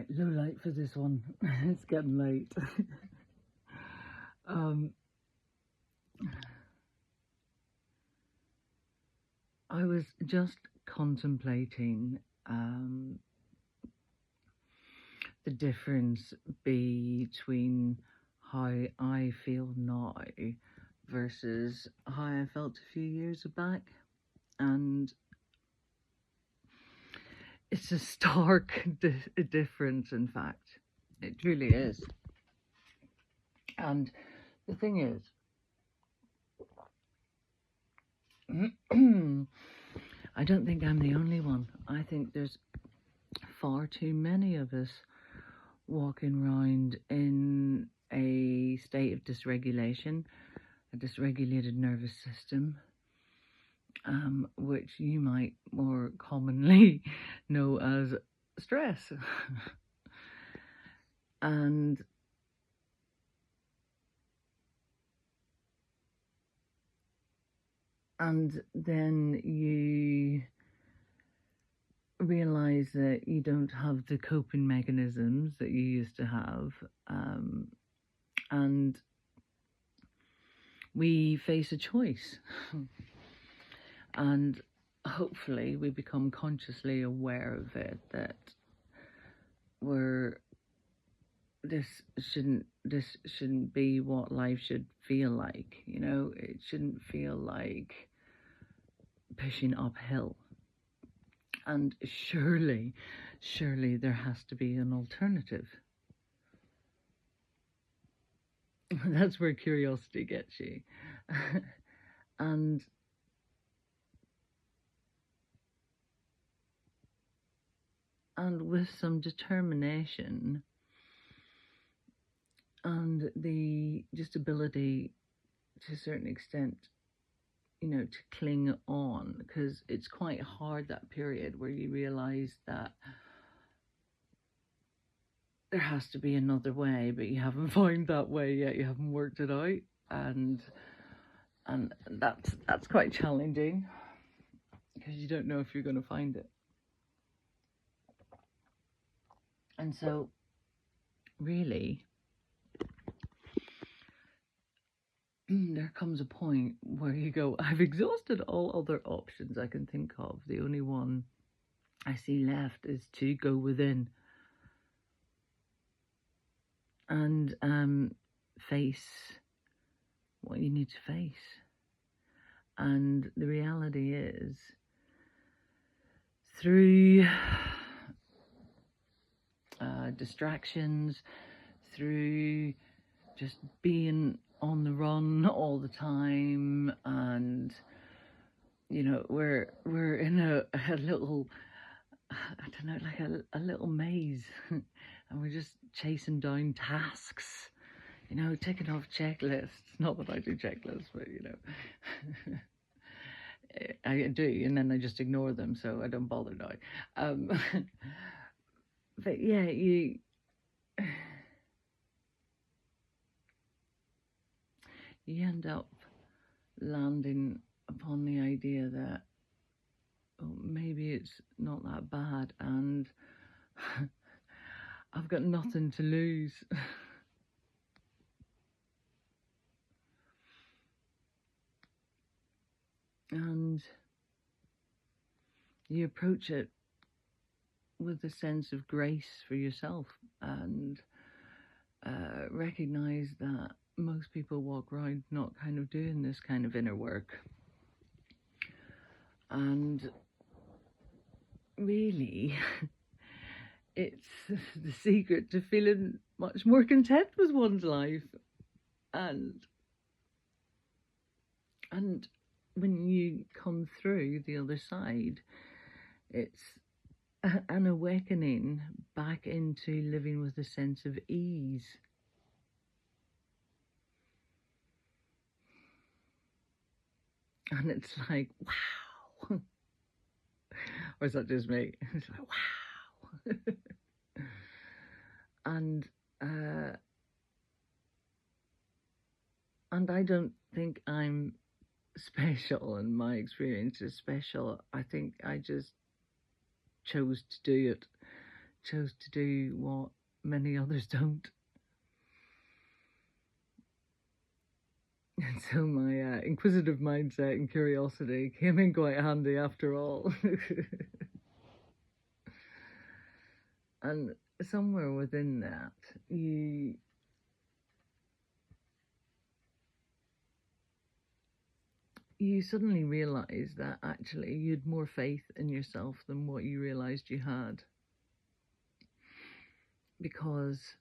Right, low light for this one. It's getting late. um, I was just contemplating the difference between how I feel now versus how I felt a few years back. And it's a stark difference, in fact. It truly is. And the thing is, I don't think I'm the only one. I think there's far too many of us walking around in a state of dysregulation, a dysregulated nervous system, which you might more commonly know as stress. And then you realize that you don't have the coping mechanisms that you used to have, and we face a choice. And hopefully we become consciously aware of it, that this shouldn't be what life should feel like. It shouldn't feel like pushing uphill. And surely there has to be an alternative. That's where curiosity gets you. and with some determination and the just ability to a certain extent, to cling on, because it's quite hard, that period where you realize that there has to be another way, but you haven't found that way yet, you haven't worked it out, and that's quite challenging, because you don't know if you're going to find it. And so really there comes a point where you go, I've exhausted all other options I can think of. The only one I see left is to go within and face what you need to face. And the reality is, through distractions, through just being on the run all the time, and we're in a little, I don't know, like a little maze, and we're just chasing down tasks, ticking off checklists. Not that I do checklists, but I do, and then I just ignore them, so I don't bother now. But yeah, you end up landing upon the idea that maybe it's not that bad, and I've got nothing to lose. And you approach it with a sense of grace for yourself, and recognize that most people walk around not kind of doing this kind of inner work. And really, it's the secret to feeling much more content with one's life. And when you come through the other side, it's an awakening back into living with a sense of ease. And it's like, wow. Or is that just me? It's like, wow. And I don't think I'm special, and my experience is special. I think I just chose to do it, chose to do what many others don't. And so my inquisitive mindset and curiosity came in quite handy after all. And somewhere within that, you suddenly realize that actually you had more faith in yourself than what you realized you had. Because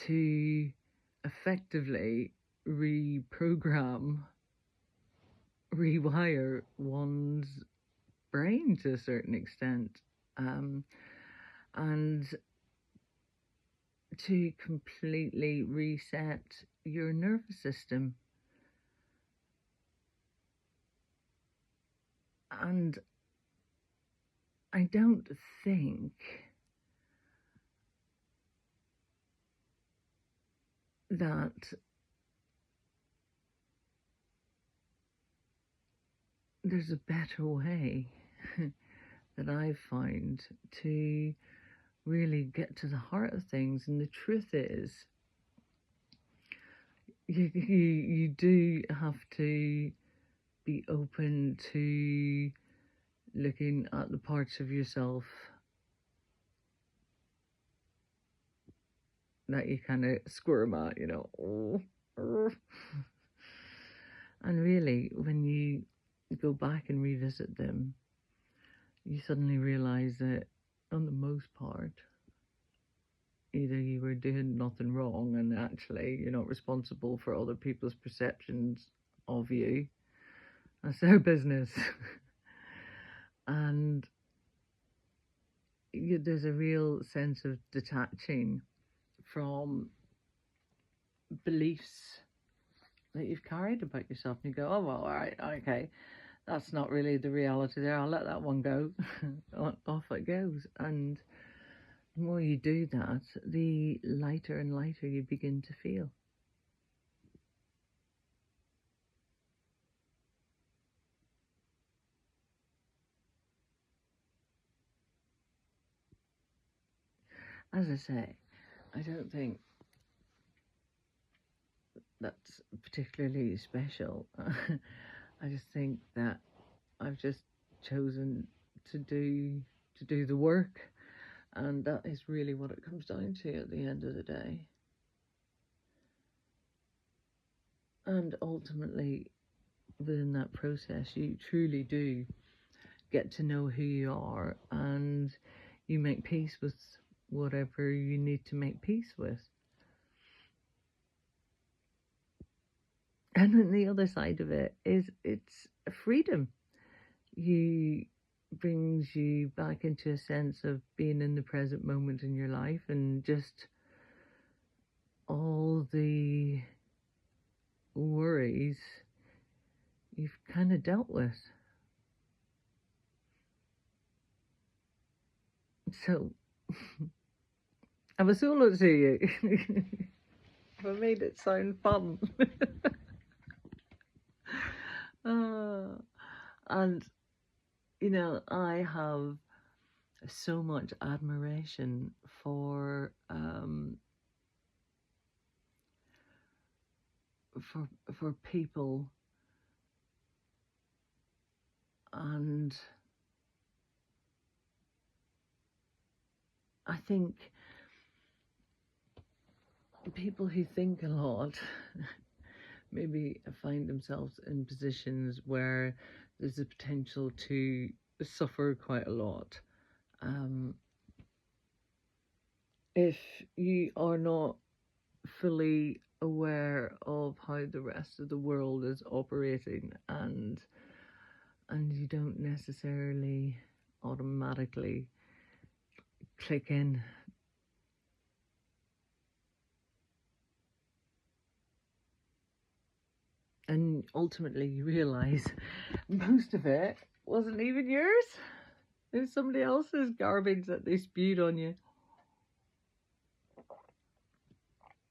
to effectively rewire one's brain to a certain extent, and to completely reset your nervous system. And I don't think that there's a better way that I've found to really get to the heart of things. And the truth is, you do have to be open to looking at the parts of yourself that you kind of squirm at, you know. And really, when you go back and revisit them, you suddenly realize that on the most part, either you were doing nothing wrong and actually you're not responsible for other people's perceptions of you. That's their business. And there's a real sense of detaching from beliefs that you've carried about yourself, and you go, oh, well, all right, okay, that's not really the reality there, I'll let that one go. Off it goes. And the more you do that, the lighter and lighter you begin to feel. As I say, I don't think that's particularly special. I just think that I've just chosen to do the work, and that is really what it comes down to at the end of the day. And ultimately, within that process, you truly do get to know who you are, and you make peace with whatever you need to make peace with. And then the other side of it is it's freedom. You brings you back into a sense of being in the present moment in your life, and just all the worries you've kind of dealt with. So I have a solo to you. I made it sound fun. And you know, I have so much admiration for people, and I think people who think a lot maybe find themselves in positions where there's a potential to suffer quite a lot. If you are not fully aware of how the rest of the world is operating, and you don't necessarily automatically click in, and ultimately you realize most of it wasn't even yours. It was somebody else's garbage that they spewed on you.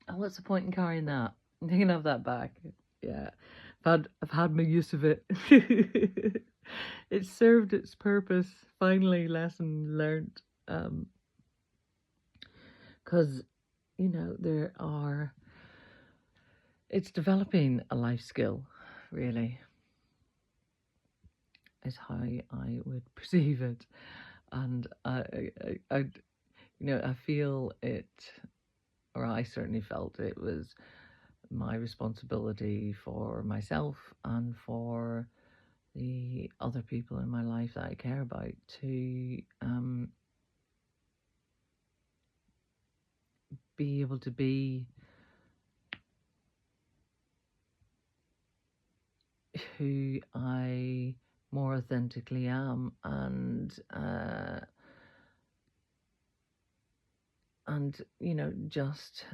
And what's the point in carrying that? You can have that back. Yeah, I've had my use of it. it served its purpose. Finally, lesson learned. Because it's developing a life skill, really, is how I would perceive it, and I feel it, or I certainly felt it was my responsibility for myself and for the other people in my life that I care about to be able to be who I more authentically am, and just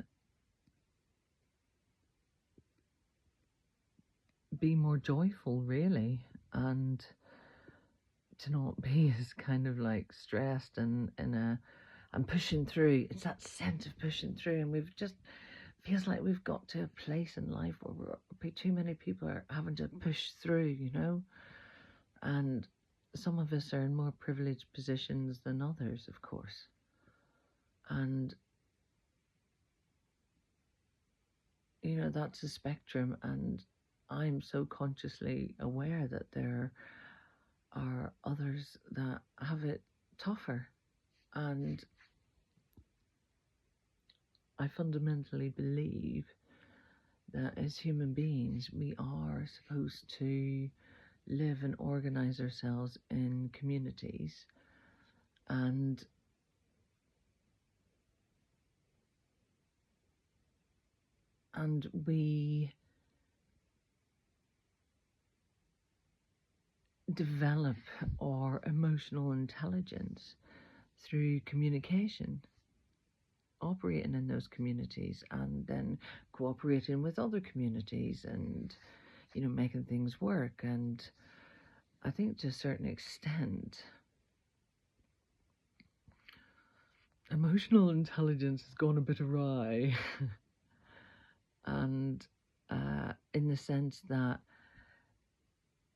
be more joyful, really, and to not be as kind of like stressed and pushing through. It's that sense of pushing through, and we've just feels like we've got to a place in life where too many people are having to push through, and some of us are in more privileged positions than others, of course, and that's a spectrum, and I'm so consciously aware that there are others that have it tougher, and I fundamentally believe that as human beings we are supposed to live and organize ourselves in communities, and we develop our emotional intelligence through communication, operating in those communities and then cooperating with other communities and making things work. And I think to a certain extent emotional intelligence has gone a bit awry and in the sense that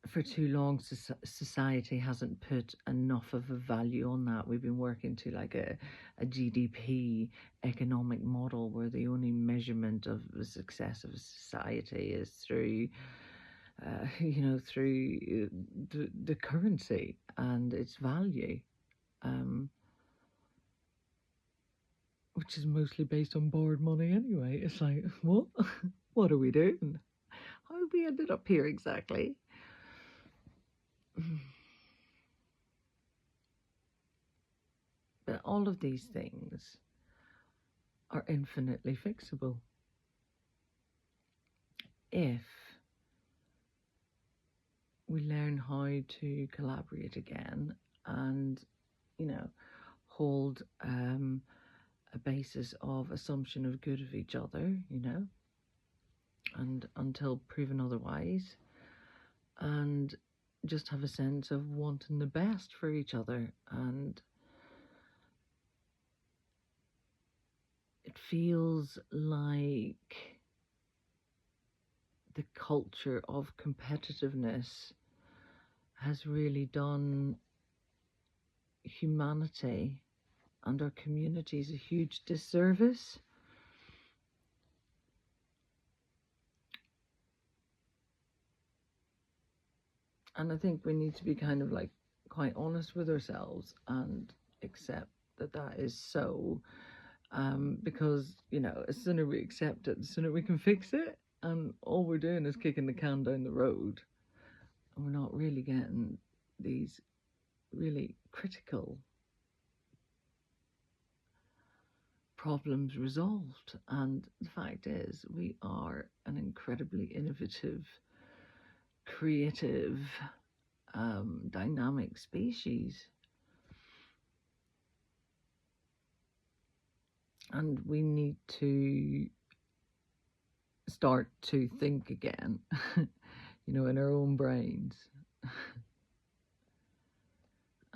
for too long society hasn't put enough of a value on that. We've been working to like a GDP economic model where the only measurement of the success of a society is through through the currency and its value, which is mostly based on borrowed money anyway. It's like, what? What are we doing? How have we ended up here exactly? But all of these things are infinitely fixable if we learn how to collaborate again and, hold a basis of assumption of good of each other, and until proven otherwise, and just have a sense of wanting the best for each other. And it feels like the culture of competitiveness has really done humanity and our communities a huge disservice. And I think we need to be kind of like quite honest with ourselves and accept that that is so, because as sooner we accept it, the sooner we can fix it. And all we're doing is kicking the can down the road, and we're not really getting these really critical problems resolved. And the fact is, we are an incredibly innovative, creative, dynamic species, and we need to start to think again, in our own brains.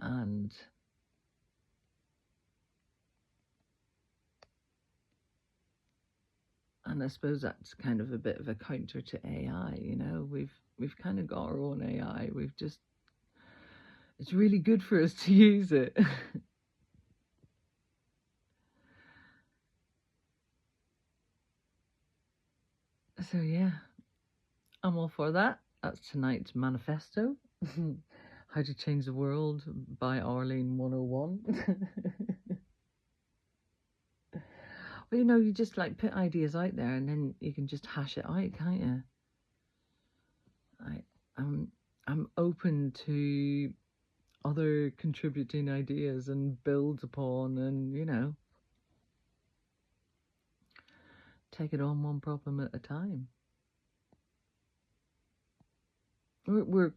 And I suppose that's kind of a bit of a counter to AI. We've kind of got our own AI. We've just it's really good for us to use it. So yeah, I'm all for that. That's tonight's manifesto. How to Change the World by Arlene 101. Well, you just like put ideas out there and then you can just hash it out, can't you? I'm open to other contributing ideas and build upon, and take it on one problem at a time. We're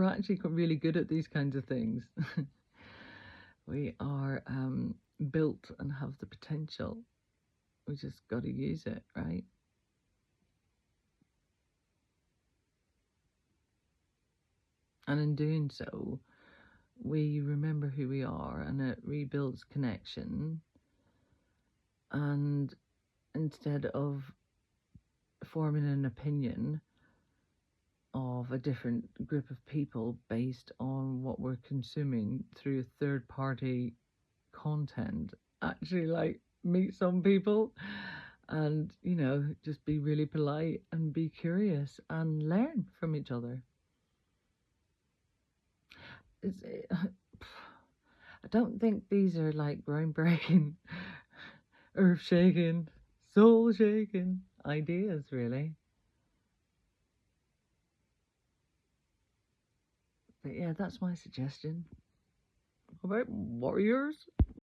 actually really good at these kinds of things. We are built and have the potential. We just got to use it, right? And in doing so, we remember who we are, and it rebuilds connection. And instead of forming an opinion of a different group of people based on what we're consuming through third party content, actually like meet some people and just be really polite and be curious and learn from each other. I don't think these are like groundbreaking, earth shaking, soul shaking ideas, really. But yeah, that's my suggestion. What about warriors?